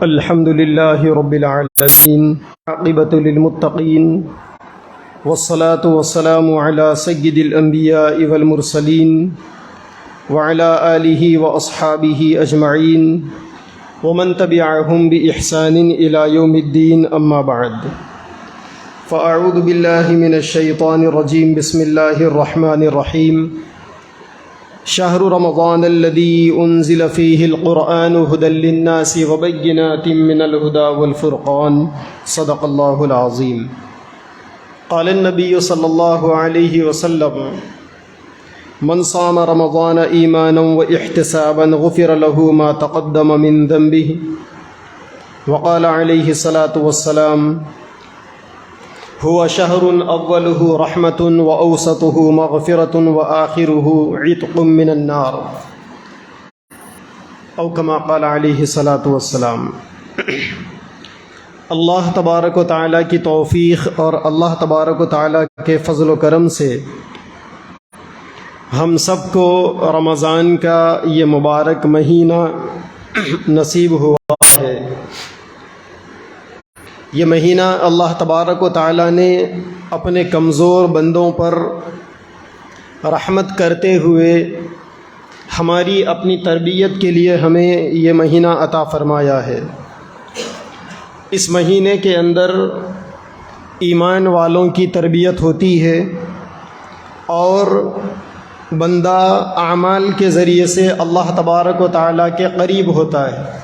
الحمد لله رب العالمين عاقبة للمتقين والصلاة والسلام على سيد الأنبياء والمرسلين وعلى آله وأصحابه أجمعين ومن تبعهم بإحسان إلى يوم الدين أما بعد فأعوذ بالله من الشيطان الرجيم بسم الله الرحمن الرحيم شهر رمضان الذي أنزل فيه القرآن هدى للناس وبينات من الهدى والفرقان صدق الله العظيم قال النبي صلى الله عليه وسلم من صام رمضان إيمانا واحتسابا غفر له ما تقدم من ذنبه وقال عليه الصلاة والسلام هو شهر أوله رحمة وأوسطه مغفرة وآخره عتق من النار او كما قال عليه الصلاة والسلام۔ اللہ تبارک و تعالیٰ کی توفیق اور اللہ تبارک و تعالیٰ کے فضل و کرم سے ہم سب کو رمضان کا یہ مبارک مہینہ نصیب ہوا ہے۔ یہ مہینہ اللہ تبارک و تعالیٰ نے اپنے کمزور بندوں پر رحمت کرتے ہوئے ہماری اپنی تربیت کے لیے ہمیں یہ مہینہ عطا فرمایا ہے۔ اس مہینے کے اندر ایمان والوں کی تربیت ہوتی ہے اور بندہ اعمال کے ذریعے سے اللہ تبارک و تعالیٰ کے قریب ہوتا ہے۔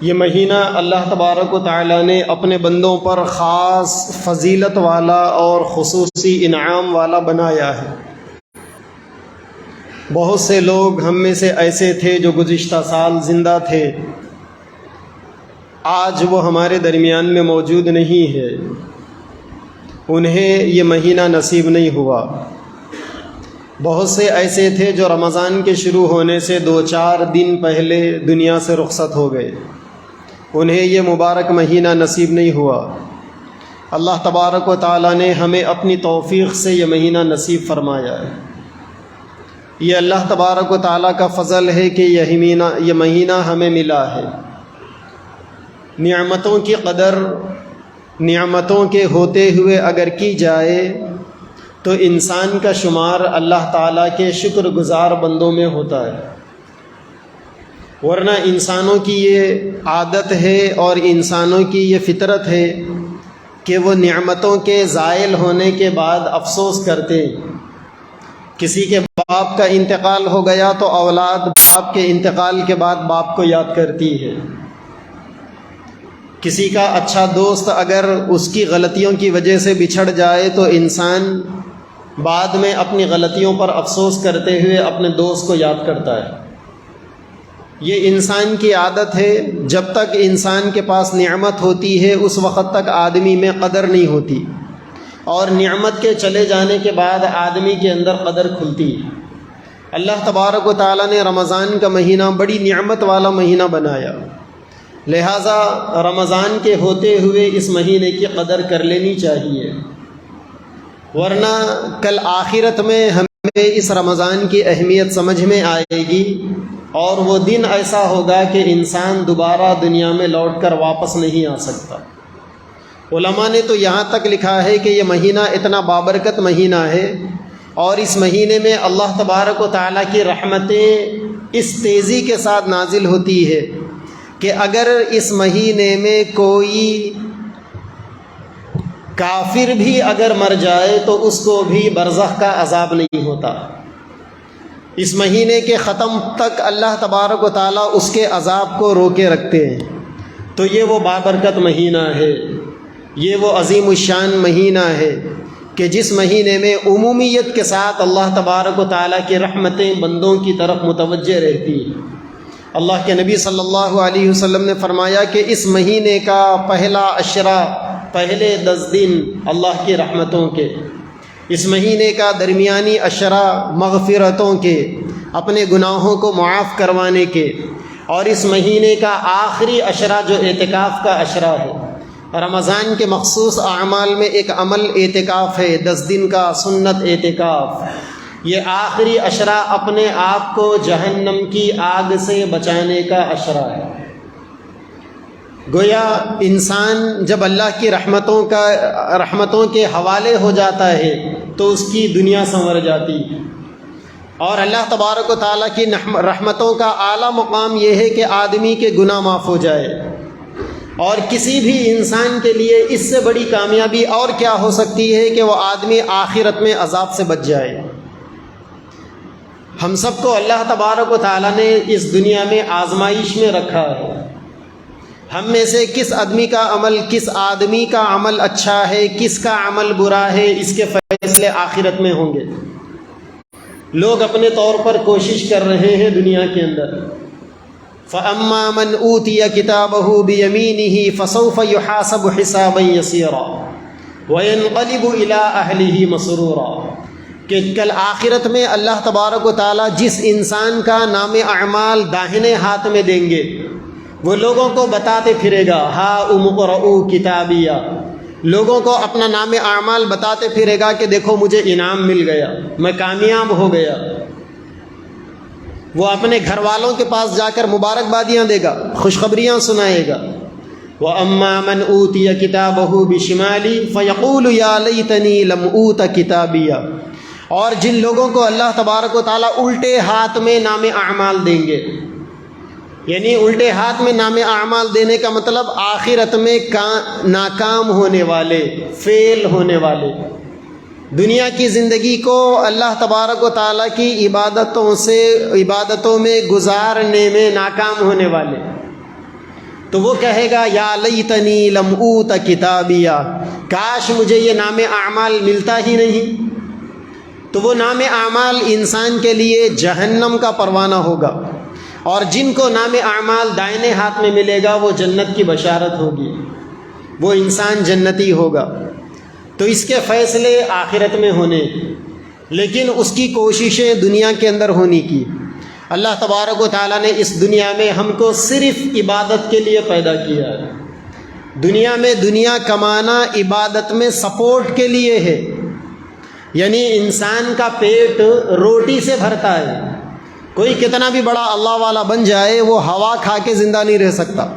یہ مہینہ اللہ تبارک و تعالیٰ نے اپنے بندوں پر خاص فضیلت والا اور خصوصی انعام والا بنایا ہے۔ بہت سے لوگ ہم میں سے ایسے تھے جو گزشتہ سال زندہ تھے، آج وہ ہمارے درمیان میں موجود نہیں ہے، انہیں یہ مہینہ نصیب نہیں ہوا۔ بہت سے ایسے تھے جو رمضان کے شروع ہونے سے 2-4 دن پہلے دنیا سے رخصت ہو گئے، انہیں یہ مبارک مہینہ نصیب نہیں ہوا۔ اللہ تبارک و تعالیٰ نے ہمیں اپنی توفیق سے یہ مہینہ نصیب فرمایا ہے۔ یہ اللہ تبارک و تعالیٰ کا فضل ہے کہ یہ مہینہ ہمیں ملا ہے۔ نعمتوں کی قدر نعمتوں کے ہوتے ہوئے اگر کی جائے تو انسان کا شمار اللہ تعالیٰ کے شکر گزار بندوں میں ہوتا ہے، ورنہ انسانوں کی یہ عادت ہے اور انسانوں کی یہ فطرت ہے کہ وہ نعمتوں کے زائل ہونے کے بعد افسوس کرتے ہیں۔ کسی کے باپ کا انتقال ہو گیا تو اولاد باپ کے انتقال کے بعد باپ کو یاد کرتی ہے۔ کسی کا اچھا دوست اگر اس کی غلطیوں کی وجہ سے بچھڑ جائے تو انسان بعد میں اپنی غلطیوں پر افسوس کرتے ہوئے اپنے دوست کو یاد کرتا ہے۔ یہ انسان کی عادت ہے، جب تک انسان کے پاس نعمت ہوتی ہے اس وقت تک آدمی میں قدر نہیں ہوتی، اور نعمت کے چلے جانے کے بعد آدمی کے اندر قدر کھلتی ہے۔ اللہ تبارک و تعالیٰ نے رمضان کا مہینہ بڑی نعمت والا مہینہ بنایا، لہٰذا رمضان کے ہوتے ہوئے اس مہینے کی قدر کر لینی چاہیے، ورنہ کل آخرت میں ہمیں اس رمضان کی اہمیت سمجھ میں آئے گی، اور وہ دن ایسا ہوگا کہ انسان دوبارہ دنیا میں لوٹ کر واپس نہیں آ سکتا۔ علماء نے تو یہاں تک لکھا ہے کہ یہ مہینہ اتنا بابرکت مہینہ ہے، اور اس مہینے میں اللہ تبارک و تعالیٰ کی رحمتیں اس تیزی کے ساتھ نازل ہوتی ہے کہ اگر اس مہینے میں کوئی کافر بھی اگر مر جائے تو اس کو بھی برزخ کا عذاب نہیں ہوتا۔ اس مہینے کے ختم تک اللہ تبارک و تعالیٰ اس کے عذاب کو روکے رکھتے ہیں۔ تو یہ وہ بابرکت مہینہ ہے، یہ وہ عظیم الشان مہینہ ہے کہ جس مہینے میں عمومیت کے ساتھ اللہ تبارک و تعالیٰ کی رحمتیں بندوں کی طرف متوجہ رہتی ہیں۔ اللہ کے نبی صلی اللہ علیہ وسلم نے فرمایا کہ اس مہینے کا پہلا عشرہ، پہلے 10 دن اللہ کی رحمتوں کے، اس مہینے کا درمیانی عشرہ مغفرتوں کے، اپنے گناہوں کو معاف کروانے کے، اور اس مہینے کا آخری عشرہ جو اعتکاف کا عشرہ ہے۔ رمضان کے مخصوص اعمال میں ایک عمل اعتکاف ہے، 10 دن کا سنت اعتکاف، یہ آخری اشرہ اپنے آپ کو جہنم کی آگ سے بچانے کا اشرہ ہے۔ گویا انسان جب اللہ کی رحمتوں کے حوالے ہو جاتا ہے تو اس کی دنیا سنور جاتی ہے، اور اللہ تبارک و تعالیٰ کی رحمتوں کا اعلیٰ مقام یہ ہے کہ آدمی کے گناہ معاف ہو جائے۔ اور کسی بھی انسان کے لیے اس سے بڑی کامیابی اور کیا ہو سکتی ہے کہ وہ آدمی آخرت میں عذاب سے بچ جائے۔ ہم سب کو اللہ تبارک و تعالیٰ نے اس دنیا میں آزمائش میں رکھا ہے۔ ہم میں سے کس آدمی کا عمل اچھا ہے، کس کا عمل برا ہے، اس کے فیصلے آخرت میں ہوں گے۔ لوگ اپنے طور پر کوشش کر رہے ہیں دنیا کے اندر۔ فَأَمَّا مَنْ أُوتِيَ كِتَابَهُ بِيَمِينِهِ فَسَوْفَ يُحَاسَبُ حِسَابًا يَسِيرًا وَيَنْقَلِبُ إِلَىٰ أَهْلِهِ مَسْرُورًا، کہ کل آخرت میں اللہ تبارک و تعالیٰ جس انسان کا نام اعمال داہنے ہاتھ میں دیں گے وہ لوگوں کو بتاتے پھرے گا، ہَا اقْرَءُوا کتابیہ، لوگوں کو اپنا نام اعمال بتاتے پھرے گا کہ دیکھو مجھے انعام مل گیا، میں کامیاب ہو گیا۔ وہ اپنے گھر والوں کے پاس جا کر مبارکبادیاں دے گا، خوشخبریاں سنائے گا۔ وَأَمَّا مَنْ أُوتِيَ كِتَابَهُ بِشِمَالِهِ فَيَقُولُ يَا لَيْتَنِي لَمْ أُوتَ كِتَابِيَهْ، اور جن لوگوں کو اللہ تبارک و تعالیٰ الٹے ہاتھ میں نام اعمال دیں گے، یعنی الٹے ہاتھ میں نام اعمال دینے کا مطلب آخرت میں ناکام ہونے والے، فیل ہونے والے، دنیا کی زندگی کو اللہ تبارک و تعالیٰ کی عبادتوں میں گزارنے میں ناکام ہونے والے، تو وہ کہے گا یا لیتنی لم اوت کتابیہ، کاش مجھے یہ نام اعمال ملتا ہی نہیں۔ تو وہ نام اعمال انسان کے لیے جہنم کا پروانہ ہوگا، اور جن کو نام اعمال دائنے ہاتھ میں ملے گا وہ جنت کی بشارت ہوگی، وہ انسان جنتی ہوگا۔ تو اس کے فیصلے آخرت میں ہونے، لیکن اس کی کوششیں دنیا کے اندر ہونے کی۔ اللہ تبارک و تعالیٰ نے اس دنیا میں ہم کو صرف عبادت کے لیے پیدا کیا ہے۔ دنیا میں دنیا کمانا عبادت میں سپورٹ کے لیے ہے، یعنی انسان کا پیٹ روٹی سے بھرتا ہے۔ کوئی کتنا بھی بڑا اللہ والا بن جائے وہ ہوا کھا کے زندہ نہیں رہ سکتا۔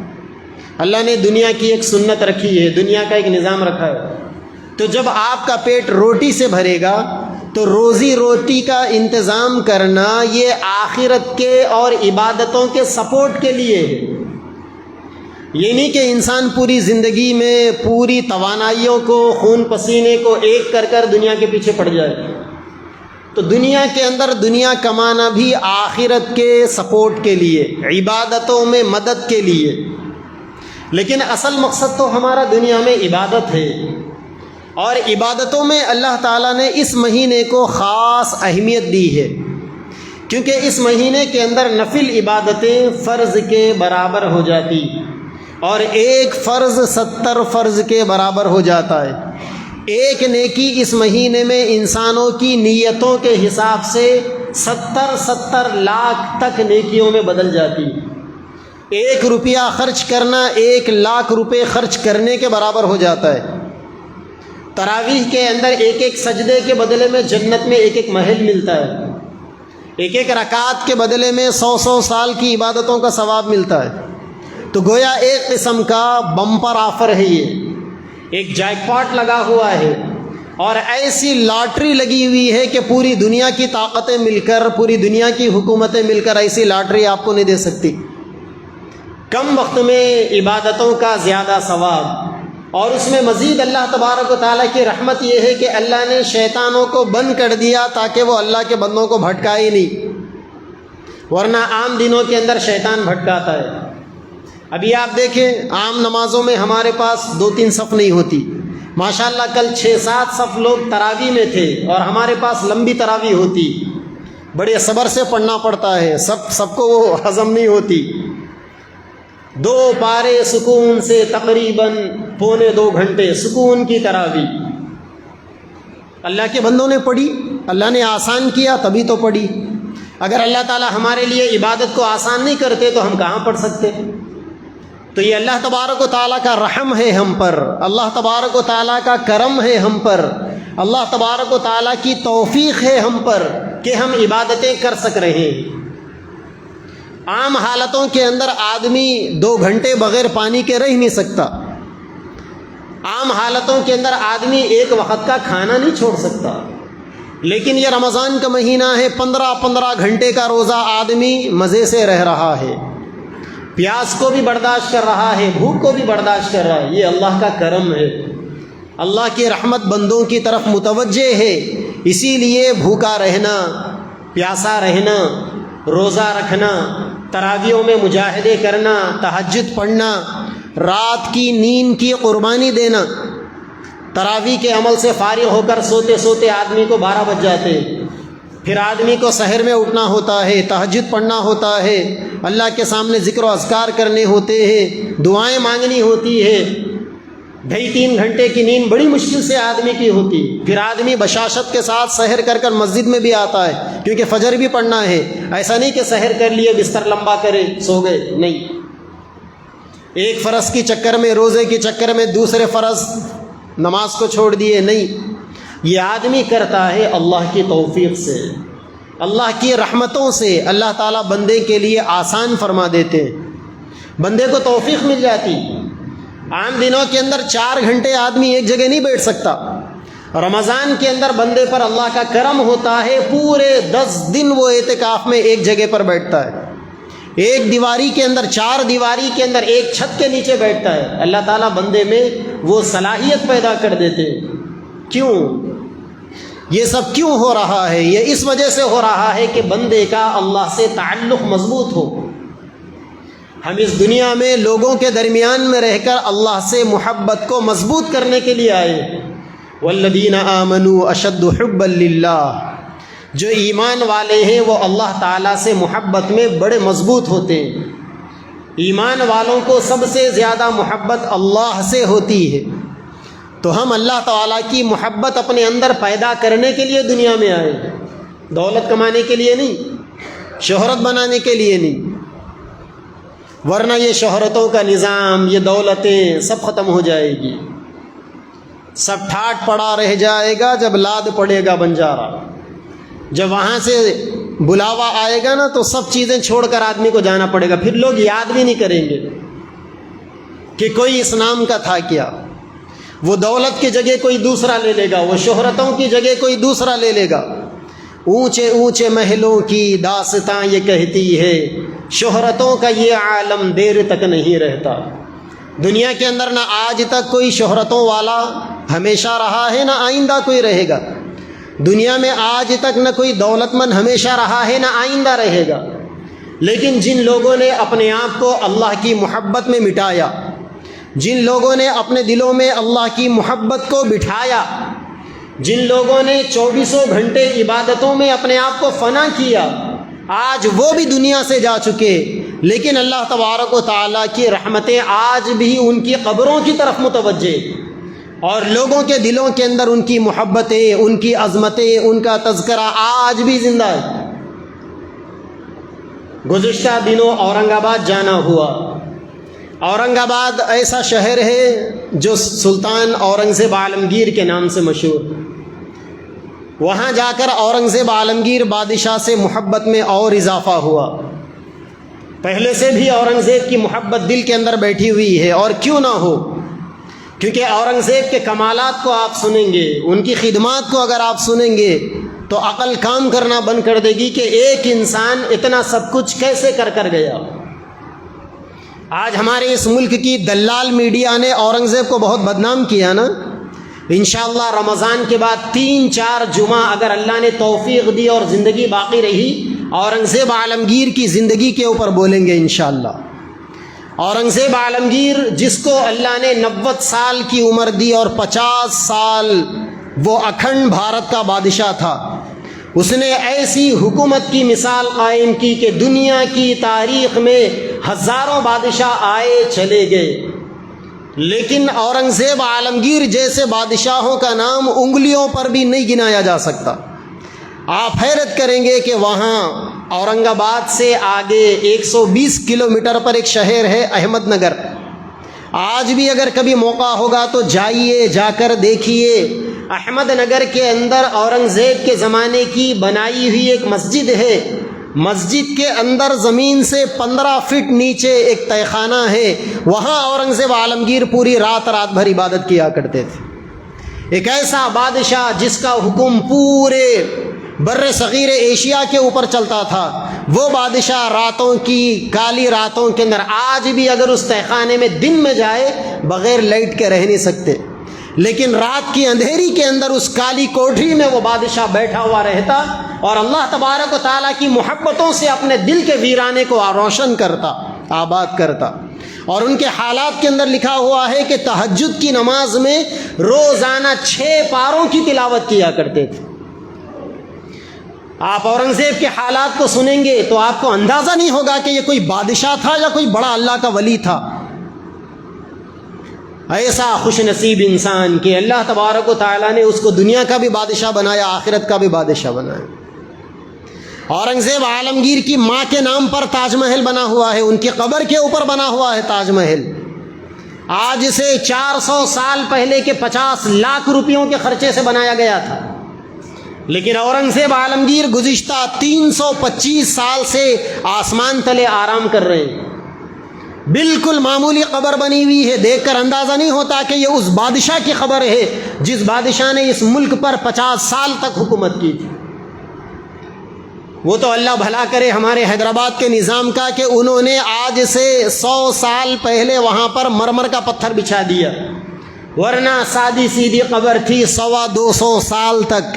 اللہ نے دنیا کی ایک سنت رکھی ہے، دنیا کا ایک نظام رکھا ہے۔ تو جب آپ کا پیٹ روٹی سے بھرے گا تو روزی روٹی کا انتظام کرنا یہ آخرت کے اور عبادتوں کے سپورٹ کے لیے ہے۔ یہ نہیں کہ انسان پوری زندگی میں پوری توانائیوں کو، خون پسینے کو ایک کر کر دنیا کے پیچھے پڑ جائے۔ تو دنیا کے اندر دنیا کمانا بھی آخرت کے سپورٹ کے لیے، عبادتوں میں مدد کے لیے، لیکن اصل مقصد تو ہمارا دنیا میں عبادت ہے۔ اور عبادتوں میں اللہ تعالیٰ نے اس مہینے کو خاص اہمیت دی ہے، کیونکہ اس مہینے کے اندر نفل عبادتیں فرض کے برابر ہو جاتی، اور ایک فرض 70 فرض کے برابر ہو جاتا ہے۔ ایک نیکی اس مہینے میں انسانوں کی نیتوں کے حساب سے 70 لاکھ تک نیکیوں میں بدل جاتی۔ 1 روپیہ خرچ کرنا 1 لاکھ روپے خرچ کرنے کے برابر ہو جاتا ہے۔ تراویح کے اندر ایک سجدے کے بدلے میں جنت میں ایک محل ملتا ہے، ایک رکعت کے بدلے میں 100 سال کی عبادتوں کا ثواب ملتا ہے۔ تو گویا ایک قسم کا بمپر آفر ہے، یہ ایک جیک پاٹ لگا ہوا ہے، اور ایسی لاٹری لگی ہوئی ہے کہ پوری دنیا کی طاقتیں مل کر، پوری دنیا کی حکومتیں مل کر ایسی لاٹری آپ کو نہیں دے سکتی۔ کم وقت میں عبادتوں کا زیادہ ثواب، اور اس میں مزید اللہ تبارک و تعالیٰ کی رحمت یہ ہے کہ اللہ نے شیطانوں کو بند کر دیا تاکہ وہ اللہ کے بندوں کو بھٹکائے نہیں، ورنہ عام دنوں کے اندر شیطان بھٹکاتا ہے۔ ابھی آپ دیکھیں عام نمازوں میں ہمارے پاس 2-3 صف نہیں ہوتی، ماشاءاللہ کل 6-7 صف لوگ تراویح میں تھے، اور ہمارے پاس لمبی تراویح ہوتی، بڑے صبر سے پڑھنا پڑتا ہے، سب کو وہ ہضم نہیں ہوتی۔ 2 پارے سکون سے تقریباً 2.25 گھنٹے سکون کی تراویح اللہ کے بندوں نے پڑھی، اللہ نے آسان کیا تبھی تو پڑھی۔ اگر اللہ تعالیٰ ہمارے لیے عبادت کو آسان نہیں کرتے تو ہم کہاں پڑھ سکتے؟ تو یہ اللہ تبارک و تعالیٰ کا رحم ہے ہم پر، اللہ تبارک و تعالیٰ کا کرم ہے ہم پر، اللہ تبارک و تعالیٰ کی توفیق ہے ہم پر کہ ہم عبادتیں کر سک رہے ہیں۔ عام حالتوں کے اندر آدمی 2 گھنٹے بغیر پانی کے رہ نہیں سکتا، عام حالتوں کے اندر آدمی 1 وقت کا کھانا نہیں چھوڑ سکتا، لیکن یہ رمضان کا مہینہ ہے، 15 گھنٹے کا روزہ آدمی مزے سے رہ رہا ہے، پیاس کو بھی برداشت کر رہا ہے، بھوک کو بھی برداشت کر رہا ہے۔ یہ اللہ کا کرم ہے، اللہ کی رحمت بندوں کی طرف متوجہ ہے، اسی لیے بھوکا رہنا، پیاسا رہنا، روزہ رکھنا، تراویحوں میں مجاہدے کرنا، تہجد پڑھنا، رات کی نیند کی قربانی دینا۔ تراویح کے عمل سے فارغ ہو کر سوتے سوتے آدمی کو 12 بج جاتے، پھر آدمی کو سحر میں اٹھنا ہوتا ہے، تہجد پڑھنا ہوتا ہے، اللہ کے سامنے ذکر و اذکار کرنے ہوتے ہیں، دعائیں مانگنی ہوتی ہے۔ 2.5-3 گھنٹے کی نیند بڑی مشکل سے آدمی کی ہوتی، پھر آدمی بشاشت کے ساتھ سحر کر کر مسجد میں بھی آتا ہے، کیونکہ فجر بھی پڑھنا ہے۔ ایسا نہیں کہ سحر کر لیے بستر لمبا کرے سو گئے، نہیں، ایک فرض کی چکر میں، روزے کی چکر میں دوسرے فرض نماز کو چھوڑ دیے، نہیں، یہ آدمی کرتا ہے اللہ کی توفیق سے، اللہ کی رحمتوں سے۔ اللہ تعالیٰ بندے کے لیے آسان فرما دیتے ہیں، بندے کو توفیق مل جاتی۔ عام دنوں کے اندر 4 گھنٹے آدمی ایک جگہ نہیں بیٹھ سکتا، رمضان کے اندر بندے پر اللہ کا کرم ہوتا ہے، پورے 10 دن وہ اعتکاف میں ایک جگہ پر بیٹھتا ہے، ایک دیواری کے اندر، 4 دیواری کے اندر، ایک چھت کے نیچے بیٹھتا ہے۔ اللہ تعالیٰ بندے میں وہ صلاحیت پیدا کر دیتے ہیں۔ کیوں؟ یہ سب کیوں ہو رہا ہے؟ یہ اس وجہ سے ہو رہا ہے کہ بندے کا اللہ سے تعلق مضبوط ہو۔ ہم اس دنیا میں لوگوں کے درمیان میں رہ کر اللہ سے محبت کو مضبوط کرنے کے لیے آئے۔ والذین آمنوا اشد حبا للہ، جو ایمان والے ہیں وہ اللہ تعالیٰ سے محبت میں بڑے مضبوط ہوتے ہیں۔ ایمان والوں کو سب سے زیادہ محبت اللہ سے ہوتی ہے۔ تو ہم اللہ تعالیٰ کی محبت اپنے اندر پیدا کرنے کے لیے دنیا میں آئے، دولت کمانے کے لیے نہیں، شہرت بنانے کے لیے نہیں، ورنہ یہ شہرتوں کا نظام، یہ دولتیں سب ختم ہو جائے گی، سب ٹھاٹ پڑا رہ جائے گا جب لاد پڑے گا بنجارا۔ جب وہاں سے بلاوا آئے گا نا تو سب چیزیں چھوڑ کر آدمی کو جانا پڑے گا، پھر لوگ یاد بھی نہیں کریں گے کہ کوئی اس نام کا تھا کیا۔ وہ دولت کی جگہ کوئی دوسرا لے لے گا، وہ شہرتوں کی جگہ کوئی دوسرا لے لے گا۔ اونچے اونچے محلوں کی داستاں یہ کہتی ہے، شہرتوں کا یہ عالم دیر تک نہیں رہتا۔ دنیا کے اندر نہ آج تک کوئی شہرتوں والا ہمیشہ رہا ہے، نہ آئندہ کوئی رہے گا۔ دنیا میں آج تک نہ کوئی دولت مند ہمیشہ رہا ہے، نہ آئندہ رہے گا۔ لیکن جن لوگوں نے اپنے آپ کو اللہ کی محبت میں مٹایا، جن لوگوں نے اپنے دلوں میں اللہ کی محبت کو بٹھایا، جن لوگوں نے 24 گھنٹے عبادتوں میں اپنے آپ کو فنا کیا، آج وہ بھی دنیا سے جا چکے، لیکن اللہ تبارک و تعالیٰ کی رحمتیں آج بھی ان کی قبروں کی طرف متوجہ، اور لوگوں کے دلوں کے اندر ان کی محبتیں، ان کی عظمتیں، ان کا تذکرہ آج بھی زندہ ہے۔ گزشتہ دنوں اورنگ آباد جانا ہوا۔ اورنگ آباد ایسا شہر ہے جو سلطان اورنگزیب عالمگیر کے نام سے مشہور۔ وہاں جا کر اورنگزیب عالمگیر بادشاہ سے محبت میں اور اضافہ ہوا۔ پہلے سے بھی اورنگزیب کی محبت دل کے اندر بیٹھی ہوئی ہے، اور کیوں نہ ہو، کیونکہ اورنگزیب کے کمالات کو آپ سنیں گے، ان کی خدمات کو اگر آپ سنیں گے تو عقل کام کرنا بند کر دے گی کہ ایک انسان اتنا سب کچھ کیسے کر گیا۔ آج ہمارے اس ملک کی دلال میڈیا نے اورنگزیب کو بہت بدنام کیا نا۔ انشاءاللہ رمضان کے بعد 3-4 جمعہ اگر اللہ نے توفیق دی اور زندگی باقی رہی، اورنگزیب عالمگیر کی زندگی کے اوپر بولیں گے انشاءاللہ۔ اورنگزیب عالمگیر جس کو اللہ نے 90 سال کی عمر دی اور 50 سال وہ اکھنڈ بھارت کا بادشاہ تھا، اس نے ایسی حکومت کی مثال قائم کی کہ دنیا کی تاریخ میں ہزاروں بادشاہ آئے چلے گئے، لیکن اورنگزیب عالمگیر جیسے بادشاہوں کا نام انگلیوں پر بھی نہیں گنایا جا سکتا۔ آپ حیرت کریں گے کہ وہاں اورنگ آباد سے آگے 120 کلومیٹر پر ایک شہر ہے احمد نگر۔ آج بھی اگر کبھی موقع ہوگا تو جائیے، جا کر دیکھیے احمد نگر کے اندر اورنگزیب کے زمانے کی بنائی ہوئی ایک مسجد ہے، مسجد کے اندر زمین سے 15 فٹ نیچے ایک تہہ خانہ ہے، وہاں اورنگزیب عالمگیر پوری رات بھر عبادت کیا کرتے تھے۔ ایک ایسا بادشاہ جس کا حکم پورے بر صغیر ایشیا کے اوپر چلتا تھا، وہ بادشاہ راتوں کی کالی راتوں کے اندر آج بھی اگر اس تہہ خانے میں دن میں جائے بغیر لائٹ کے رہ نہیں سکتے، لیکن رات کی اندھیری کے اندر اس کالی کوٹری میں وہ بادشاہ بیٹھا ہوا رہتا اور اللہ تبارک و تعالیٰ کی محبتوں سے اپنے دل کے ویرانے کو روشن کرتا، آباد کرتا۔ اور ان کے حالات کے اندر لکھا ہوا ہے کہ تہجد کی نماز میں روزانہ 6 پاروں کی تلاوت کیا کرتے تھے۔ آپ اورنگزیب کے حالات کو سنیں گے تو آپ کو اندازہ نہیں ہوگا کہ یہ کوئی بادشاہ تھا یا کوئی بڑا اللہ کا ولی تھا۔ ایسا خوش نصیب انسان کہ اللہ تبارک و تعالیٰ نے اس کو دنیا کا بھی بادشاہ بنایا، آخرت کا بھی بادشاہ بنایا۔ اورنگزیب عالمگیر کی ماں کے نام پر تاج محل بنا ہوا ہے، ان کی قبر کے اوپر بنا ہوا ہے تاج محل۔ آج سے 400 سال پہلے کے 50 لاکھ روپیوں کے خرچے سے بنایا گیا تھا، لیکن اورنگزیب عالمگیر گزشتہ 325 سال سے آسمان تلے آرام کر رہے ہیں۔ بالکل معمولی قبر بنی ہوئی ہے، دیکھ کر اندازہ نہیں ہوتا کہ یہ اس بادشاہ کی قبر ہے جس بادشاہ نے اس ملک پر 50 سال تک حکومت کی تھی۔ وہ تو اللہ بھلا کرے ہمارے حیدرآباد کے نظام کا کہ انہوں نے آج سے 100 سال پہلے وہاں پر مرمر کا پتھر بچھا دیا، ورنہ سادی سیدھی قبر تھی 125 سال تک۔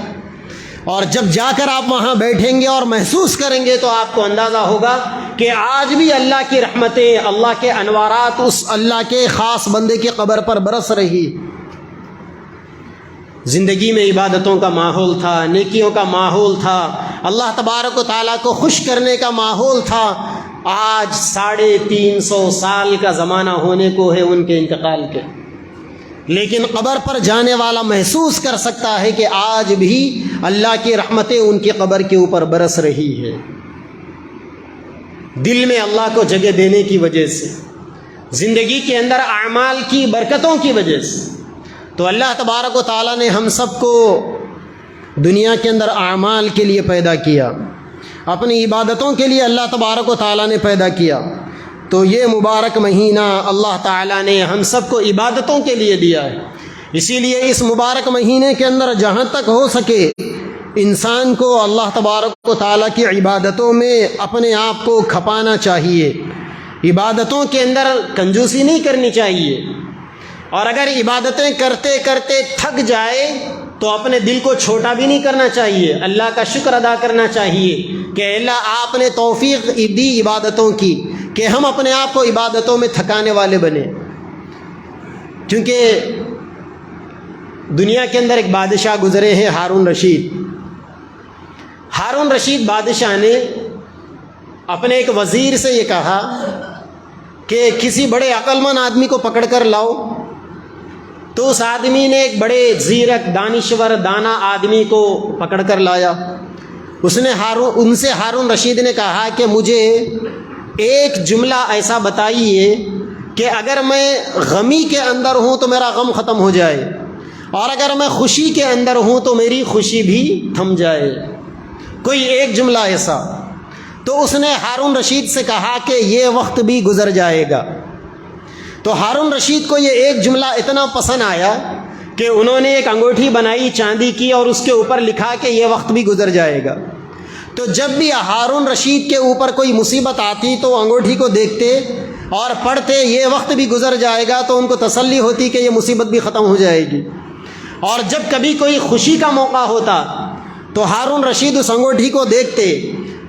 اور جب جا کر آپ وہاں بیٹھیں گے اور محسوس کریں گے تو آپ کو اندازہ ہوگا کہ آج بھی اللہ کی رحمتیں، اللہ کے انوارات اس اللہ کے خاص بندے کی قبر پر برس رہی۔ زندگی میں عبادتوں کا ماحول تھا، نیکیوں کا ماحول تھا، اللہ تبارک و تعالیٰ کو خوش کرنے کا ماحول تھا۔ آج 350 سال کا زمانہ ہونے کو ہے ان کے انتقال کے، لیکن قبر پر جانے والا محسوس کر سکتا ہے کہ آج بھی اللہ کی رحمتیں ان کی قبر کے اوپر برس رہی ہے، دل میں اللہ کو جگہ دینے کی وجہ سے، زندگی کے اندر اعمال کی برکتوں کی وجہ سے۔ تو اللہ تبارک و تعالیٰ نے ہم سب کو دنیا کے اندر اعمال کے لیے پیدا کیا، اپنی عبادتوں کے لیے اللہ تبارک و تعالیٰ نے پیدا کیا۔ تو یہ مبارک مہینہ اللہ تعالیٰ نے ہم سب کو عبادتوں کے لیے دیا ہے، اسی لیے اس مبارک مہینے کے اندر جہاں تک ہو سکے انسان کو اللہ تبارک و تعالیٰ کی عبادتوں میں اپنے آپ کو کھپانا چاہیے، عبادتوں کے اندر کنجوسی نہیں کرنی چاہیے، اور اگر عبادتیں کرتے کرتے تھک جائے تو اپنے دل کو چھوٹا بھی نہیں کرنا چاہیے، اللہ کا شکر ادا کرنا چاہیے کہ اللہ آپ نے توفیق دی عبادتوں کی کہ ہم اپنے آپ کو عبادتوں میں تھکانے والے بنے۔ کیونکہ دنیا کے اندر ایک بادشاہ گزرے ہیں، ہارون رشید۔ ہارون رشید بادشاہ نے اپنے ایک وزیر سے یہ کہا کہ کسی بڑے عقل مند آدمی کو پکڑ کر لاؤ، تو اس آدمی نے ایک بڑے زیرک دانشور دانا آدمی کو پکڑ کر لایا۔ ان سے ہارون رشید نے کہا کہ مجھے ایک جملہ ایسا بتائیے کہ اگر میں غمی کے اندر ہوں تو میرا غم ختم ہو جائے، اور اگر میں خوشی کے اندر ہوں تو میری خوشی بھی تھم جائے، کوئی ایک جملہ ایسا۔ تو اس نے ہارون رشید سے کہا کہ یہ وقت بھی گزر جائے گا۔ تو ہارون رشید کو یہ ایک جملہ اتنا پسند آیا کہ انہوں نے ایک انگوٹھی بنائی چاندی کی اور اس کے اوپر لکھا کہ یہ وقت بھی گزر جائے گا۔ تو جب بھی ہارون رشید کے اوپر کوئی مصیبت آتی تو وہ انگوٹھی کو دیکھتے اور پڑھتے یہ وقت بھی گزر جائے گا، تو ان کو تسلی ہوتی کہ یہ مصیبت بھی ختم ہو جائے گی۔ اور جب کبھی کوئی خوشی کا موقع ہوتا تو ہارون رشید اس انگوٹھی کو دیکھتے،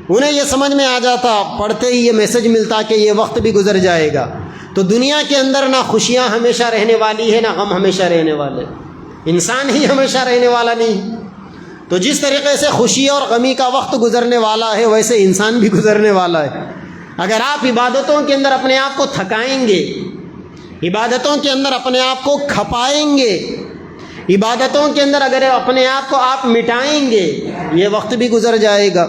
انہیں یہ سمجھ میں آ جاتا، پڑھتے ہی یہ میسج ملتا کہ یہ وقت بھی گزر جائے گا۔ تو دنیا کے اندر نہ خوشیاں ہمیشہ رہنے والی ہے، نہ غم ہمیشہ رہنے والے، انسان ہی ہمیشہ رہنے والا نہیں۔ تو جس طریقے سے خوشی اور غمی کا وقت گزرنے والا ہے، ویسے انسان بھی گزرنے والا ہے۔ اگر آپ عبادتوں کے اندر اپنے آپ کو تھکائیں گے، عبادتوں کے اندر اپنے آپ کو کھپائیں گے، عبادتوں کے اندر اگر اپنے آپ کو آپ مٹائیں گے، یہ وقت بھی گزر جائے گا۔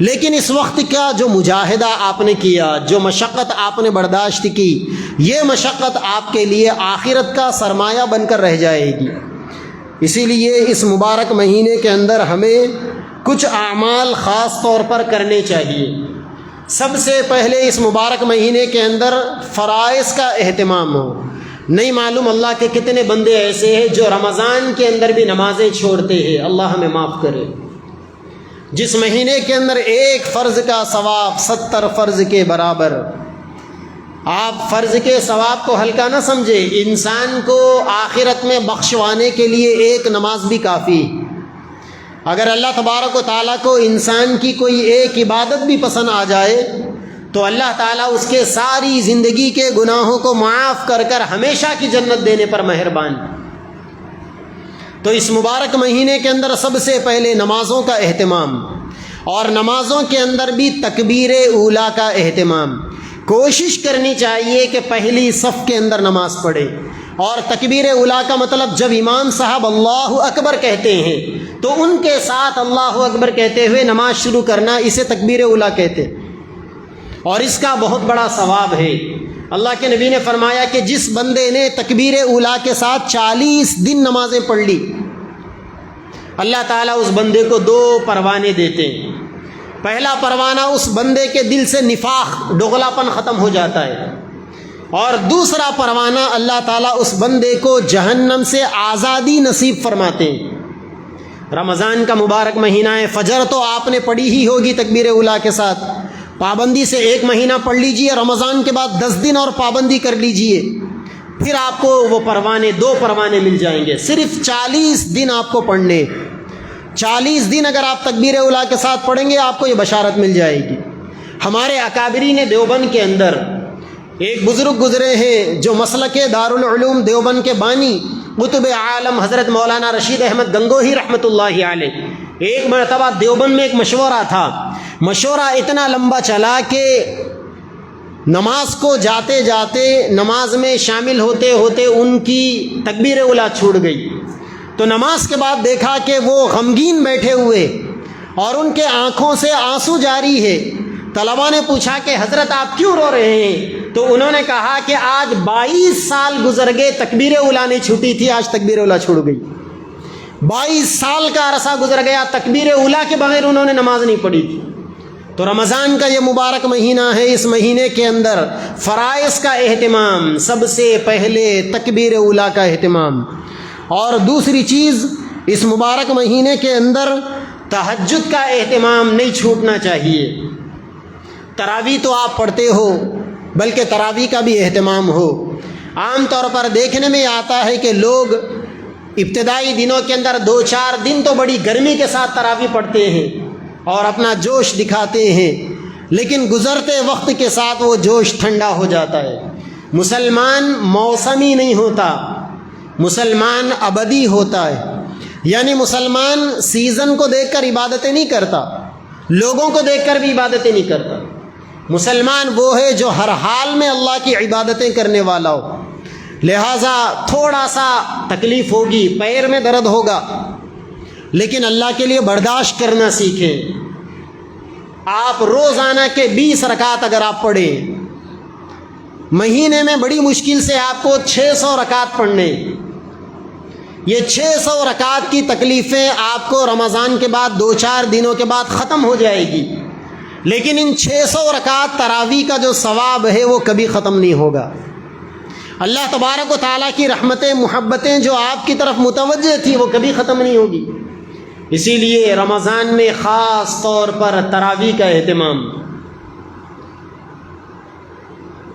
لیکن اس وقت کا جو مجاہدہ آپ نے کیا، جو مشقت آپ نے برداشت کی، یہ مشقت آپ کے لیے آخرت کا سرمایہ بن کر رہ جائے گی۔ اسی لیے اس مبارک مہینے کے اندر ہمیں کچھ اعمال خاص طور پر کرنے چاہیے۔ سب سے پہلے اس مبارک مہینے کے اندر فرائض کا اہتمام ہو۔ نہیں معلوم اللہ کے کتنے بندے ایسے ہیں جو رمضان کے اندر بھی نمازیں چھوڑتے ہیں، اللہ ہمیں معاف کرے۔ جس مہینے کے اندر ایک فرض کا ثواب 70 فرض کے برابر۔ آپ فرض کے ثواب کو ہلکا نہ سمجھے، انسان کو آخرت میں بخشوانے کے لیے ایک نماز بھی کافی۔ اگر اللہ تبارک و تعالیٰ کو انسان کی کوئی ایک عبادت بھی پسند آ جائے تو اللہ تعالیٰ اس کے ساری زندگی کے گناہوں کو معاف کر کر ہمیشہ کی جنت دینے پر مہربان۔ تو اس مبارک مہینے کے اندر سب سے پہلے نمازوں کا اہتمام، اور نمازوں کے اندر بھی تکبیر اولیٰ کا اہتمام۔ کوشش کرنی چاہیے کہ پہلی صف کے اندر نماز پڑھے، اور تکبیر اولیٰ کا مطلب جب امام صاحب اللہ اکبر کہتے ہیں تو ان کے ساتھ اللہ اکبر کہتے ہوئے نماز شروع کرنا، اسے تکبیر اولیٰ کہتے ہیں، اور اس کا بہت بڑا ثواب ہے۔ اللہ کے نبی نے فرمایا کہ جس بندے نے تکبیر اولیٰ کے ساتھ 40 دن نمازیں پڑھ لی، اللہ تعالیٰ اس بندے کو 2 پروانے دیتے ہیں۔ پہلا پروانہ اس بندے کے دل سے نفاق، دوغلاپن ختم ہو جاتا ہے، اور دوسرا پروانہ اللہ تعالیٰ اس بندے کو جہنم سے آزادی نصیب فرماتے ہیں۔ رمضان کا مبارک مہینہ ہے، فجر تو آپ نے پڑھی ہی ہوگی تکبیر اولیٰ کے ساتھ، پابندی سے 1 مہینہ پڑھ لیجئے، رمضان کے بعد 10 دن اور پابندی کر لیجئے، پھر آپ کو وہ پروانے 2 پروانے مل جائیں گے۔ صرف 40 دن آپ کو پڑھنے، 40 دن اگر آپ تکبیر اولیٰ کے ساتھ پڑھیں گے آپ کو یہ بشارت مل جائے گی۔ ہمارے اکابرین دیوبند کے اندر ایک بزرگ گزرے ہیں جو مسلک دارالعلوم دیوبند کے بانی قطب عالم حضرت مولانا رشید احمد گنگوہی رحمۃ اللہ علیہ۔ ایک مرتبہ دیوبند میں ایک مشورہ تھا، مشورہ اتنا لمبا چلا کہ نماز کو جاتے جاتے، نماز میں شامل ہوتے ہوتے ان کی تکبیر اولیٰ چھوٹ گئی، تو نماز کے بعد دیکھا کہ وہ غمگین بیٹھے ہوئے اور ان کے آنکھوں سے آنسو جاری ہے۔ طلباء نے پوچھا کہ حضرت آپ کیوں رو رہے ہیں؟ تو انہوں نے کہا کہ آج 22 سال گزر گئے، تکبیر اولیٰ نہیں چھوٹی تھی، آج تکبیر اولیٰ چھوٹ گئی۔ 22 سال کا عرصہ گزر گیا، تکبیر اولیٰ کے بغیر انہوں نے نماز نہیں پڑھی تھی۔ تو رمضان کا یہ مبارک مہینہ ہے، اس مہینے کے اندر فرائض کا اہتمام، سب سے پہلے تکبیر اولیٰ کا اہتمام، اور دوسری چیز اس مبارک مہینے کے اندر تہجد کا اہتمام نہیں چھوٹنا چاہیے۔ تراویح تو آپ پڑھتے ہو، بلکہ تراویح کا بھی اہتمام ہو۔ عام طور پر دیکھنے میں آتا ہے کہ لوگ ابتدائی دنوں کے اندر 2-4 دن تو بڑی گرمی کے ساتھ تراویح پڑھتے ہیں اور اپنا جوش دکھاتے ہیں، لیکن گزرتے وقت کے ساتھ وہ جوش ٹھنڈا ہو جاتا ہے۔ مسلمان موسمی نہیں ہوتا، مسلمان ابدی ہوتا ہے، یعنی مسلمان سیزن کو دیکھ کر عبادتیں نہیں کرتا، لوگوں کو دیکھ کر بھی عبادتیں نہیں کرتا۔ مسلمان وہ ہے جو ہر حال میں اللہ کی عبادتیں کرنے والا ہو۔ لہٰذا تھوڑا سا تکلیف ہوگی، پیر میں درد ہوگا، لیکن اللہ کے لیے برداشت کرنا سیکھیں۔ آپ روزانہ کے 20 رکعت اگر آپ پڑھیں، مہینے میں بڑی مشکل سے آپ کو 600 رکعت پڑھنے، یہ 600 رکعت کی تکلیفیں آپ کو رمضان کے بعد 2-4 دنوں کے بعد ختم ہو جائے گی، لیکن ان 600 رکعت تراویح کا جو ثواب ہے وہ کبھی ختم نہیں ہوگا۔ اللہ تبارک و تعالیٰ کی رحمتیں، محبتیں جو آپ کی طرف متوجہ تھی وہ کبھی ختم نہیں ہوگی۔ اسی لیے رمضان میں خاص طور پر تراویح کا اہتمام۔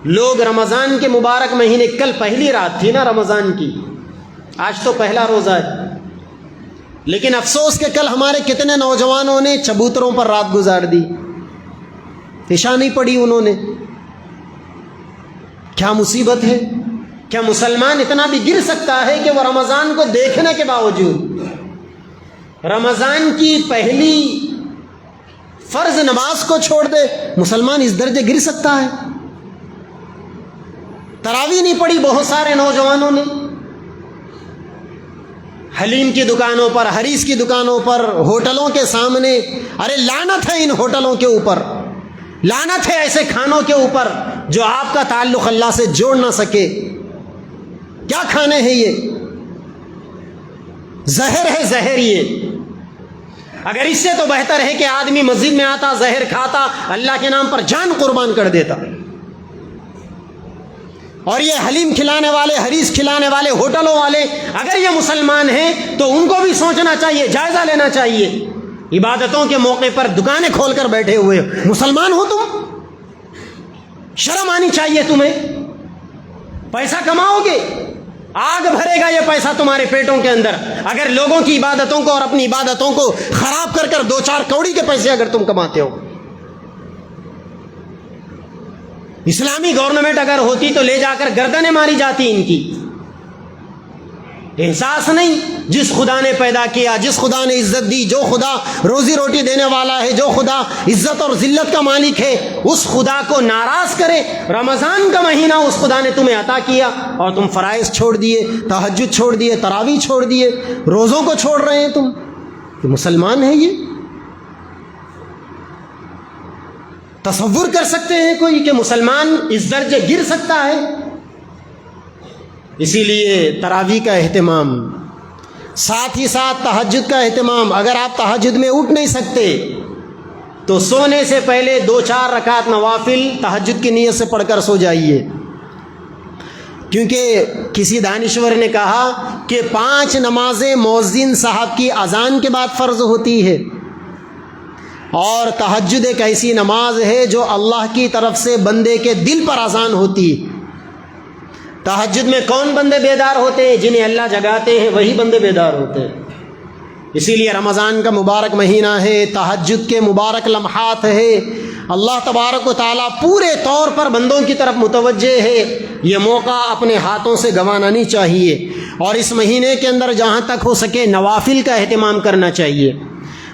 لوگ رمضان کے مبارک مہینے، کل پہلی رات تھی نا رمضان کی، آج تو پہلا روزہ ہے، لیکن افسوس کہ کل ہمارے کتنے نوجوانوں نے چبوتروں پر رات گزار دی، عشاء نہیں پڑھی انہوں نے۔ کیا مصیبت ہے! کیا مسلمان اتنا بھی گر سکتا ہے کہ وہ رمضان کو دیکھنے کے باوجود رمضان کی پہلی فرض نماز کو چھوڑ دے؟ مسلمان اس درجے گر سکتا ہے؟ تراویح نہیں پڑھی بہت سارے نوجوانوں نے، حلیم کی دکانوں پر، حریص کی دکانوں پر، ہوٹلوں کے سامنے۔ ارے لعنت ہے ان ہوٹلوں کے اوپر، لعنت ہے ایسے کھانوں کے اوپر جو آپ کا تعلق اللہ سے جوڑ نہ سکے۔ کیا کھانے ہیں یہ؟ زہر ہے زہر. یہ اگر اس سے تو بہتر ہے کہ آدمی مسجد میں آتا, زہر کھاتا, اللہ کے نام پر جان قربان کر دیتا. اور یہ حلیم کھلانے والے, حریص کھلانے والے, ہوٹلوں والے اگر یہ مسلمان ہیں تو ان کو بھی سوچنا چاہیے, جائزہ لینا چاہیے. عبادتوں کے موقع پر دکانیں کھول کر بیٹھے ہوئے, مسلمان ہو تم؟ شرم آنی چاہیے تمہیں. پیسہ کماؤ گے, آگ بھرے گا یہ پیسہ تمہارے پیٹوں کے اندر اگر لوگوں کی عبادتوں کو اور اپنی عبادتوں کو خراب کر کر 2-4 کوڑی کے پیسے اگر تم کماتے ہو. اسلامی گورنمنٹ اگر ہوتی تو لے جا کر گردنیں ماری جاتی ان کی. احساس نہیں, جس خدا نے پیدا کیا, جس خدا نے عزت دی, جو خدا روزی روٹی دینے والا ہے, جو خدا عزت اور ذلت کا مالک ہے, اس خدا کو ناراض کرے. رمضان کا مہینہ اس خدا نے تمہیں عطا کیا اور تم فرائض چھوڑ دیے, تہجد چھوڑ دیے, تراویح چھوڑ دیے, روزوں کو چھوڑ رہے ہیں تم. یہ مسلمان ہے؟ یہ تصور کر سکتے ہیں کوئی کہ مسلمان اس درجے گر سکتا ہے؟ اسی لیے تراویح کا اہتمام, ساتھ ہی ساتھ تہجد کا اہتمام. اگر آپ تہجد میں اٹھ نہیں سکتے تو سونے سے پہلے 2-4 رکعت نوافل تہجد کی نیت سے پڑھ کر سو جائیے. کیونکہ کسی دانشور نے کہا کہ 5 نمازیں مؤذن صاحب کی اذان کے بعد فرض ہوتی ہے, اور تہجد ایک ایسی نماز ہے جو اللہ کی طرف سے بندے کے دل پر اذان ہوتی ہے. تہجد میں کون بندے بیدار ہوتے ہیں؟ جنہیں اللہ جگاتے ہیں وہی بندے بیدار ہوتے ہیں. اسی لیے رمضان کا مبارک مہینہ ہے, تہجد کے مبارک لمحات ہے. اللہ تبارک و تعالیٰ پورے طور پر بندوں کی طرف متوجہ ہے. یہ موقع اپنے ہاتھوں سے گنوانا نہیں چاہیے, اور اس مہینے کے اندر جہاں تک ہو سکے نوافل کا اہتمام کرنا چاہیے.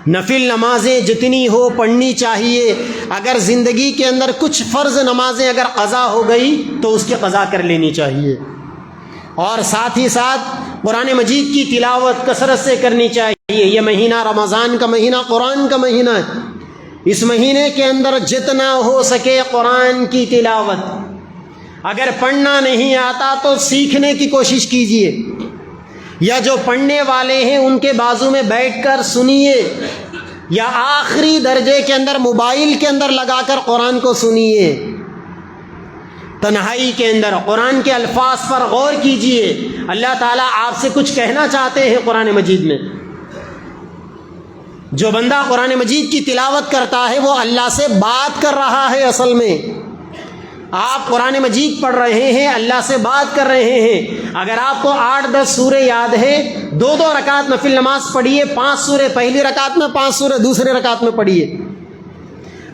نفل نمازیں جتنی ہو پڑھنی چاہیے. اگر زندگی کے اندر کچھ فرض نمازیں اگر قضا ہو گئی تو اس کی قضا کر لینی چاہیے, اور ساتھ ہی ساتھ قرآن مجید کی تلاوت کثرت سے کرنی چاہیے. یہ مہینہ رمضان کا مہینہ قرآن کا مہینہ ہے. اس مہینے کے اندر جتنا ہو سکے قرآن کی تلاوت, اگر پڑھنا نہیں آتا تو سیکھنے کی کوشش کیجیے, یا جو پڑھنے والے ہیں ان کے بازو میں بیٹھ کر سنیے, یا آخری درجے کے اندر موبائل کے اندر لگا کر قرآن کو سنیے. تنہائی کے اندر قرآن کے الفاظ پر غور کیجیے. اللہ تعالیٰ آپ سے کچھ کہنا چاہتے ہیں قرآن مجید میں. جو بندہ قرآن مجید کی تلاوت کرتا ہے وہ اللہ سے بات کر رہا ہے. اصل میں آپ قرآن مجید پڑھ رہے ہیں, اللہ سے بات کر رہے ہیں. اگر آپ کو 8-10 سورے یاد ہے, 2 رکعت نفل نماز پڑھیے, 5 سورے پہلی رکعت میں, 5 سورے دوسرے رکعت میں پڑھیے.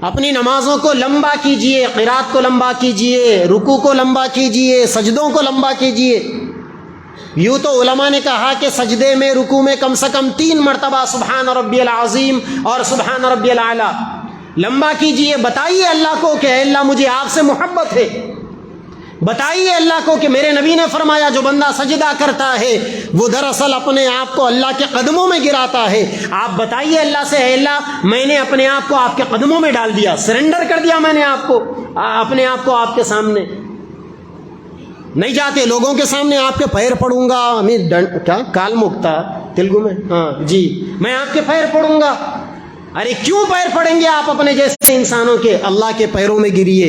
اپنی نمازوں کو لمبا کیجئے, قرات کو لمبا کیجئے, رکوع کو لمبا کیجئے, سجدوں کو لمبا کیجئے. یوں تو علماء نے کہا کہ سجدے میں, رکوع میں کم سے کم 3 مرتبہ سبحان ربی العظیم اور سبحان ربی الاعلیٰ لمبا کیجئے. بتائیے اللہ کو کہ اے اللہ مجھے آپ سے محبت ہے. بتائیے اللہ کو کہ میرے نبی نے فرمایا جو بندہ سجدہ کرتا ہے وہ دراصل اپنے آپ کو اللہ کے قدموں میں گراتا ہے. آپ بتائیے اللہ سے اے اللہ میں نے اپنے آپ کو آپ کے قدموں میں ڈال دیا, سرنڈر کر دیا میں نے آپ کو, اپنے آپ کو آپ کے سامنے. نہیں جاتے لوگوں کے سامنے آپ کے پیر پڑوں گا, میں کیا کال مکتا تیلگو میں, ہاں جی, میں آپ کے پیر پڑوں گا. ارے کیوں پیر پڑیں گے آپ اپنے جیسے انسانوں کے؟ اللہ کے پیروں میں گریے,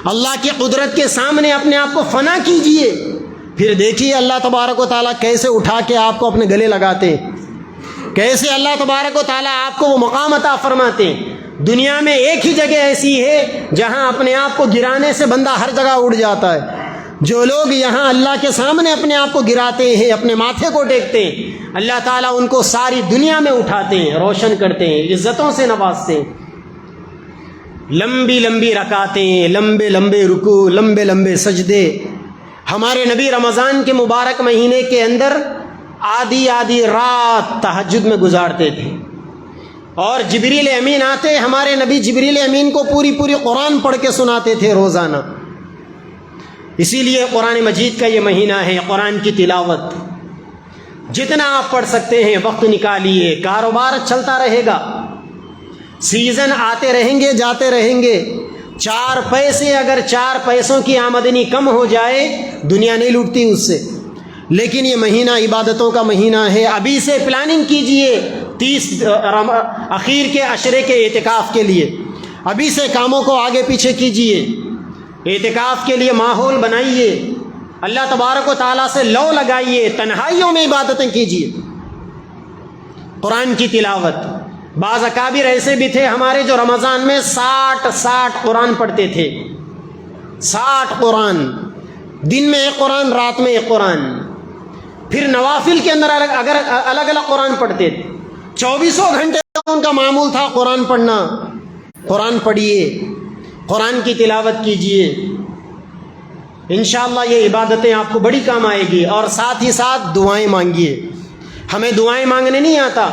اللہ کی قدرت کے سامنے اپنے آپ کو فنا کیجئے. پھر دیکھیے اللہ تبارک و تعالیٰ کیسے اٹھا کے آپ کو اپنے گلے لگاتے ہیں, کیسے اللہ تبارک و تعالیٰ آپ کو وہ مقام عطا فرماتے ہیں. دنیا میں ایک ہی جگہ ایسی ہے جہاں اپنے آپ کو گرانے سے بندہ ہر جگہ اڑ جاتا ہے. جو لوگ یہاں اللہ کے سامنے اپنے آپ کو گراتے ہیں, اپنے ماتھے کو ٹیکتے ہیں, اللہ تعالیٰ ان کو ساری دنیا میں اٹھاتے ہیں, روشن کرتے ہیں, عزتوں سے نوازتے ہیں. لمبی لمبی رکعتیں, لمبے لمبے رکوع, لمبے لمبے سجدے. ہمارے نبی رمضان کے مبارک مہینے کے اندر آدھی آدھی رات تہجد میں گزارتے تھے, اور جبریل امین آتے, ہمارے نبی جبریل امین کو پوری پوری قرآن پڑھ کے سناتے تھے روزانہ. اسی لیے قرآن مجید کا یہ مہینہ ہے, قرآن کی تلاوت جتنا آپ پڑھ سکتے ہیں وقت نکالیے. کاروبار چلتا رہے گا, سیزن آتے رہیں گے جاتے رہیں گے. 4 پیسے اگر 4 پیسوں کی آمدنی کم ہو جائے دنیا نہیں لوٹتی اس سے, لیکن یہ مہینہ عبادتوں کا مہینہ ہے. ابھی سے پلاننگ کیجئے 30 اخیر کے عشرے کے اعتکاف کے لیے. ابھی سے کاموں کو آگے پیچھے کیجئے. اعتکاف کے لیے ماحول بنائیے. اللہ تبارک و تعالیٰ سے لو لگائیے. تنہائیوں میں عبادتیں کیجئے. قرآن کی تلاوت. بعض اکابر ایسے بھی تھے ہمارے جو رمضان میں 60 قرآن پڑھتے تھے. 60 قرآن. دن میں ایک قرآن، رات میں ایک قرآن. پھر نوافل کے اندر الگ الگ قرآن پڑھتے تھے. 24 گھنٹے ان کا معمول تھا قرآن پڑھنا. قرآن پڑھیے، قرآن کی تلاوت کیجئے. انشاءاللہ یہ عبادتیں آپ کو بڑی کام آئے گی. اور ساتھ ہی ساتھ دعائیں مانگیے. ہمیں دعائیں مانگنے نہیں آتا.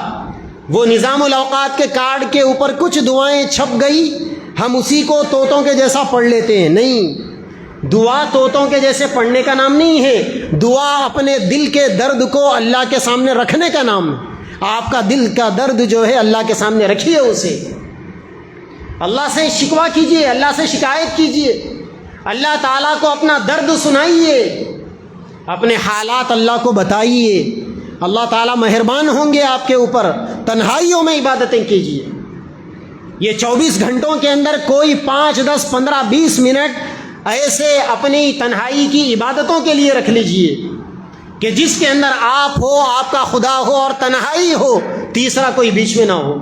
وہ نظام الاوقات کے کارڈ کے اوپر کچھ دعائیں چھپ گئی، ہم اسی کو طوطوں کے جیسا پڑھ لیتے ہیں. نہیں، دعا طوطوں کے جیسے پڑھنے کا نام نہیں ہے. دعا اپنے دل کے درد کو اللہ کے سامنے رکھنے کا نام ہے. آپ کا دل کا درد جو ہے اللہ کے سامنے رکھیے. اسے اللہ سے شکوہ کیجئے، اللہ سے شکایت کیجئے. اللہ تعالیٰ کو اپنا درد سنائیے، اپنے حالات اللہ کو بتائیے. اللہ تعالیٰ مہربان ہوں گے آپ کے اوپر. تنہائیوں میں عبادتیں کیجئے. یہ 24 گھنٹوں کے اندر کوئی 5, 10, 15, 20 منٹ ایسے اپنی تنہائی کی عبادتوں کے لیے رکھ لیجئے کہ جس کے اندر آپ ہو، آپ کا خدا ہو اور تنہائی ہو، تیسرا کوئی بیچ میں نہ ہو.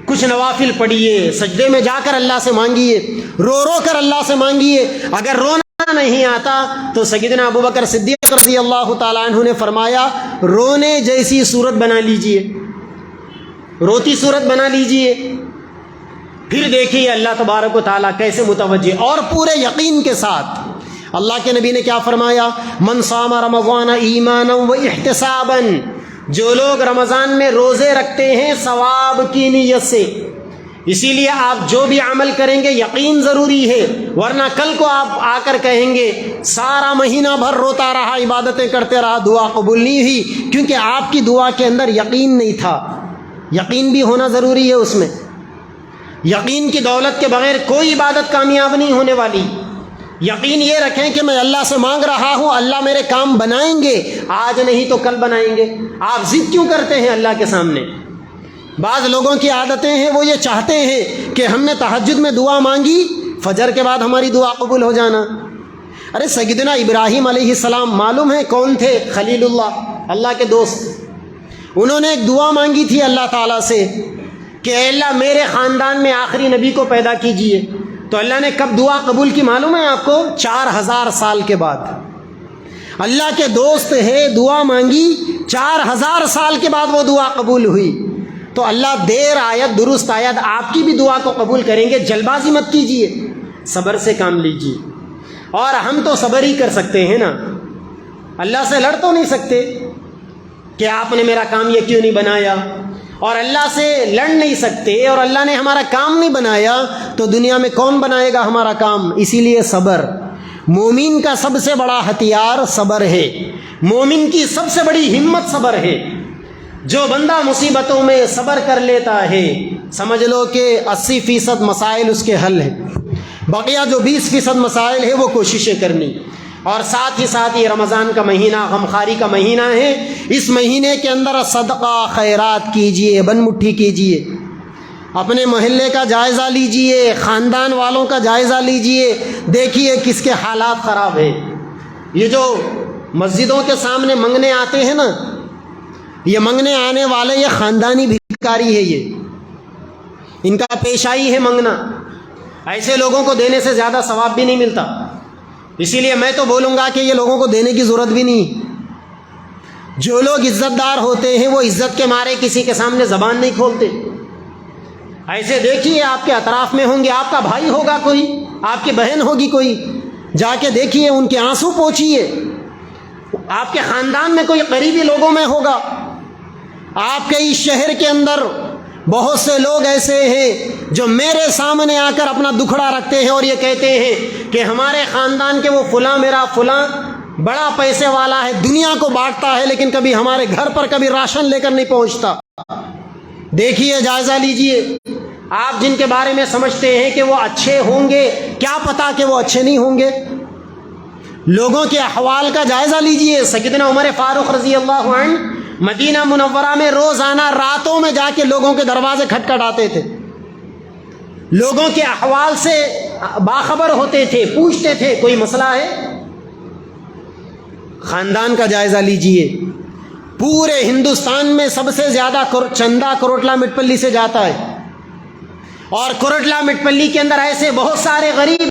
کچھ نوافل پڑھیے، سجدے میں جا کر اللہ سے مانگیے، رو کر اللہ سے مانگیے. اگر رونا نہیں آتا تو سیدنا ابوبکر صدیق رضی اللہ تعالیٰ عنہ نے فرمایا رونے جیسی صورت بنا لیجئے، روتی صورت بنا لیجئے. پھر دیکھیے اللہ تبارک و تعالیٰ کیسے متوجہ اور پورے یقین کے ساتھ. اللہ کے نبی نے کیا فرمایا؟ من صام رمضان ایمانا و احتسابا، جو لوگ رمضان میں روزے رکھتے ہیں ثواب کی نیت سے. اسی لیے آپ جو بھی عمل کریں گے یقین ضروری ہے، ورنہ کل کو آپ آ کر کہیں گے سارا مہینہ بھر روتا رہا، عبادتیں کرتے رہا، دعا قبول نہیں ہوئی، کیونکہ آپ کی دعا کے اندر یقین نہیں تھا. یقین بھی ہونا ضروری ہے. اس میں یقین کی دولت کے بغیر کوئی عبادت کامیاب نہیں ہونے والی. یقین یہ رکھیں کہ میں اللہ سے مانگ رہا ہوں، اللہ میرے کام بنائیں گے، آج نہیں تو کل بنائیں گے. آپ ضد کیوں کرتے ہیں اللہ کے سامنے؟ بعض لوگوں کی عادتیں ہیں، وہ یہ چاہتے ہیں کہ ہم نے تہجد میں دعا مانگی، فجر کے بعد ہماری دعا قبول ہو جانا. ارے سیدنا ابراہیم علیہ السلام معلوم ہے کون تھے؟ خلیل اللہ، اللہ کے دوست. انہوں نے ایک دعا مانگی تھی اللہ تعالیٰ سے کہ اے اللہ میرے خاندان میں آخری نبی کو پیدا کیجئے. تو اللہ نے کب دعا قبول کی معلوم ہے آپ کو؟ 4000 سال کے بعد. اللہ کے دوست ہے، دعا مانگی، 4000 سال کے بعد وہ دعا قبول ہوئی. تو اللہ دیر آیت درست آیت آپ کی بھی دعا کو قبول کریں گے. جلد بازی مت کیجئے، صبر سے کام لیجئے. اور ہم تو صبر ہی کر سکتے ہیں نا، اللہ سے لڑ تو نہیں سکتے کہ آپ نے میرا کام یہ کیوں نہیں بنایا، اور اللہ سے لڑ نہیں سکتے اور اللہ نے ہمارا کام نہیں بنایا تو دنیا میں کون بنائے گا ہمارا کام؟ اسی لیے صبر. مومن کا سب سے بڑا ہتھیار صبر ہے. مومن کی سب سے بڑی ہمت صبر ہے. جو بندہ مصیبتوں میں صبر کر لیتا ہے سمجھ لو کہ 80% مسائل اس کے حل ہیں. بقیہ جو 20% مسائل ہے وہ کوششیں کرنی. اور ساتھ ہی ساتھ یہ رمضان کا مہینہ غمخواری کا مہینہ ہے. اس مہینے کے اندر صدقہ خیرات کیجئے، بن مٹھی کیجئے. اپنے محلے کا جائزہ لیجئے، خاندان والوں کا جائزہ لیجئے، دیکھیے کس کے حالات خراب ہیں. یہ جو مسجدوں کے سامنے منگنے آتے ہیں نا، یہ منگنے آنے والے یہ خاندانی بھکاری ہے. یہ ان کا پیشائی ہے منگنا. ایسے لوگوں کو دینے سے زیادہ ثواب بھی نہیں ملتا. اسی لیے میں تو بولوں گا کہ یہ لوگوں کو دینے کی ضرورت بھی نہیں. جو لوگ عزت دار ہوتے ہیں وہ عزت کے مارے کسی کے سامنے زبان نہیں کھولتے. ایسے دیکھیے آپ کے اطراف میں ہوں گے، آپ کا بھائی ہوگا کوئی، آپ کی بہن ہوگی کوئی، جا کے دیکھیے ان کے آنسو پوچھیے. آپ کے خاندان میں کوئی قریبی لوگوں میں ہوگا. آپ کے اس شہر کے اندر بہت سے لوگ ایسے ہیں جو میرے سامنے آ کر اپنا دکھڑا رکھتے ہیں اور یہ کہتے ہیں کہ ہمارے خاندان کے وہ فلاں، میرا فلاں بڑا پیسے والا ہے، دنیا کو بانٹتا ہے، لیکن کبھی ہمارے گھر پر کبھی راشن لے کر نہیں پہنچتا. دیکھیے، جائزہ لیجئے. آپ جن کے بارے میں سمجھتے ہیں کہ وہ اچھے ہوں گے، کیا پتا کہ وہ اچھے نہیں ہوں گے. لوگوں کے احوال کا جائزہ لیجئے. سیدنا عمر فاروق رضی اللہ عنہ مدینہ منورہ میں روزانہ راتوں میں جا کے لوگوں کے دروازے کھٹکھٹاتے تھے, لوگوں کے احوال سے باخبر ہوتے تھے, پوچھتے تھے کوئی مسئلہ ہے. خاندان کا جائزہ لیجئے. پورے ہندوستان میں سب سے زیادہ چندہ کروٹلا مٹ پلی سے جاتا ہے, اور کروٹلا مٹ پلی کے اندر ایسے بہت سارے غریب.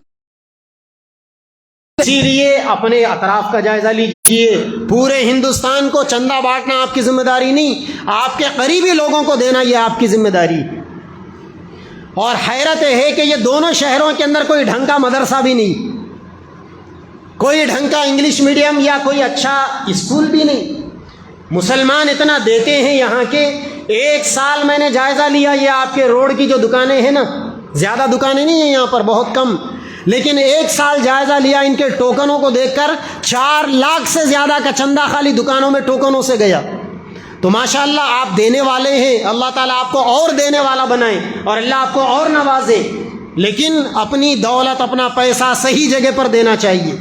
اسی لیے اپنے اطراف کا جائزہ لیجئے. پورے ہندوستان کو چندہ بانٹنا آپ کی ذمہ داری نہیں, آپ کے قریبی لوگوں کو دینا یہ آپ کی ذمہ داری. اور حیرت ہے کہ یہ دونوں شہروں کے اندر کوئی ڈھنگ کا مدرسہ بھی نہیں, کوئی ڈھنگ کا انگلش میڈیم یا کوئی اچھا اسکول بھی نہیں. مسلمان اتنا دیتے ہیں یہاں کے. ایک سال میں نے جائزہ لیا, یہ آپ کے روڈ کی جو دکانیں ہیں نا, زیادہ دکانیں نہیں ہیں یہاں پر, بہت کم, لیکن ایک سال جائزہ لیا ان کے ٹوکنوں کو دیکھ کر 4 لاکھ سے زیادہ کا چندہ خالی دکانوں میں ٹوکنوں سے گیا. تو ماشاءاللہ آپ دینے والے ہیں, اللہ تعالیٰ آپ کو اور دینے والا بنائے اور اللہ آپ کو اور نوازے. لیکن اپنی دولت, اپنا پیسہ صحیح جگہ پر دینا چاہیے.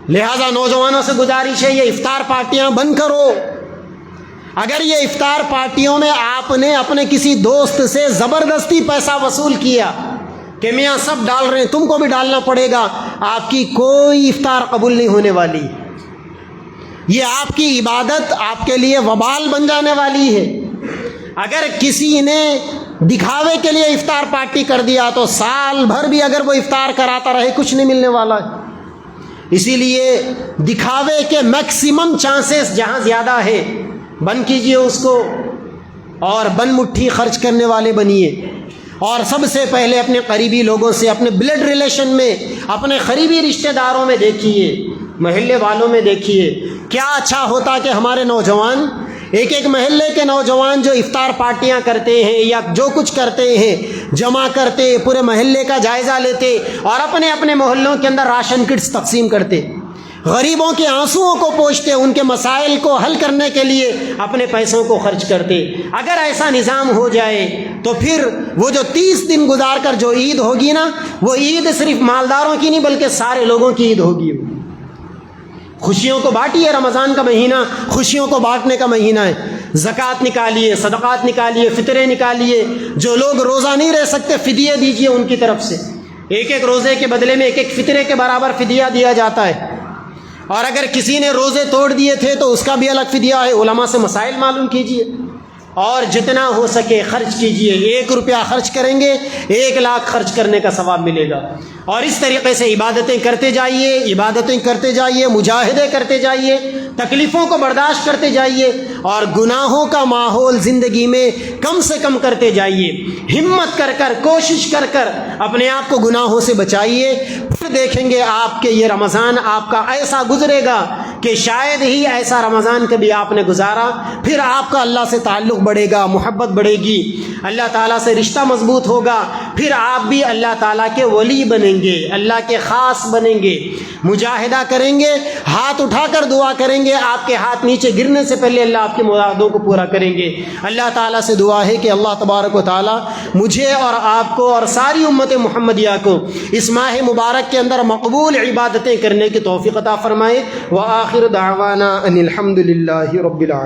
لہذا نوجوانوں سے گزارش ہے, یہ افطار پارٹیاں بند کرو. اگر یہ افطار پارٹیوں میں آپ نے اپنے کسی دوست سے زبردستی پیسہ وصول کیا کہ میاں سب ڈال رہے ہیں تم کو بھی ڈالنا پڑے گا, آپ کی کوئی افطار قبول نہیں ہونے والی. یہ آپ کی عبادت آپ کے لیے وبال بن جانے والی ہے. اگر کسی نے دکھاوے کے لیے افطار پارٹی کر دیا تو سال بھر بھی اگر وہ افطار کراتا رہے کچھ نہیں ملنے والا ہے. اسی لیے دکھاوے کے میکسیمم چانسز جہاں زیادہ ہے بند کیجئے اس کو, اور بن مٹھی خرچ کرنے والے بنیے. اور سب سے پہلے اپنے قریبی لوگوں سے, اپنے بلڈ ریلیشن میں, اپنے قریبی رشتہ داروں میں دیکھیے, محلے والوں میں دیکھیے. کیا اچھا ہوتا کہ ہمارے نوجوان, ایک ایک محلے کے نوجوان جو افطار پارٹیاں کرتے ہیں یا جو کچھ کرتے ہیں, جمع کرتے, پورے محلے کا جائزہ لیتے اور اپنے اپنے محلوں کے اندر راشن کٹس تقسیم کرتے, غریبوں کے آنسوؤں کو پوچھتے, ان کے مسائل کو حل کرنے کے لیے اپنے پیسوں کو خرچ کرتے. اگر ایسا نظام ہو جائے تو پھر وہ جو 30 دن گزار کر جو عید ہوگی نا, وہ عید صرف مالداروں کی نہیں بلکہ سارے لوگوں کی عید ہوگی. خوشیوں کو بانٹیے. رمضان کا مہینہ خوشیوں کو بانٹنے کا مہینہ ہے. زکوٰۃ نکالیے, صدقات نکالیے, فطرے نکالیے. جو لوگ روزہ نہیں رہ سکتے فدیے دیجیے ان کی طرف سے. ایک ایک روزے کے بدلے میں ایک ایک فطرے کے برابر فدیہ دیا جاتا ہے. اور اگر کسی نے روزے توڑ دیے تھے تو اس کا بھی الگ فدیہ ہے. علماء سے مسائل معلوم کیجیے اور جتنا ہو سکے خرچ کیجیے. 1 روپیہ خرچ کریں گے 1 لاکھ خرچ کرنے کا ثواب ملے گا. اور اس طریقے سے عبادتیں کرتے جائیے, مجاہدے کرتے جائیے, تکلیفوں کو برداشت کرتے جائیے اور گناہوں کا ماحول زندگی میں کم سے کم کرتے جائیے. ہمت کر کر, کوشش کر کر اپنے آپ کو گناہوں سے بچائیے. پھر دیکھیں گے آپ کے یہ رمضان آپ کا ایسا گزرے گا کہ شاید ہی ایسا رمضان کبھی آپ نے گزارا. پھر آپ کا اللہ سے تعلق بڑھے گا, محبت بڑھے گی, اللہ تعالیٰ سے رشتہ مضبوط ہوگا. پھر آپ بھی اللہ تعالیٰ کے ولی بنیں گے, اللہ کے خاص بنیں گے. مجاہدہ کریں گے, ہاتھ اٹھا کر دعا کریں گے, آپ کے ہاتھ نیچے گرنے سے پہلے اللہ آپ کے مرادوں کو پورا کریں گے. اللہ تعالیٰ سے دعا ہے کہ اللہ تبارک و تعالیٰ مجھے اور آپ کو اور ساری امت محمدیہ کو اس ماہ مبارک کے اندر مقبول عبادتیں کرنے کی توفیق عطا فرمائے. وآخر دعوانا ان الحمد للہ رب العالمین.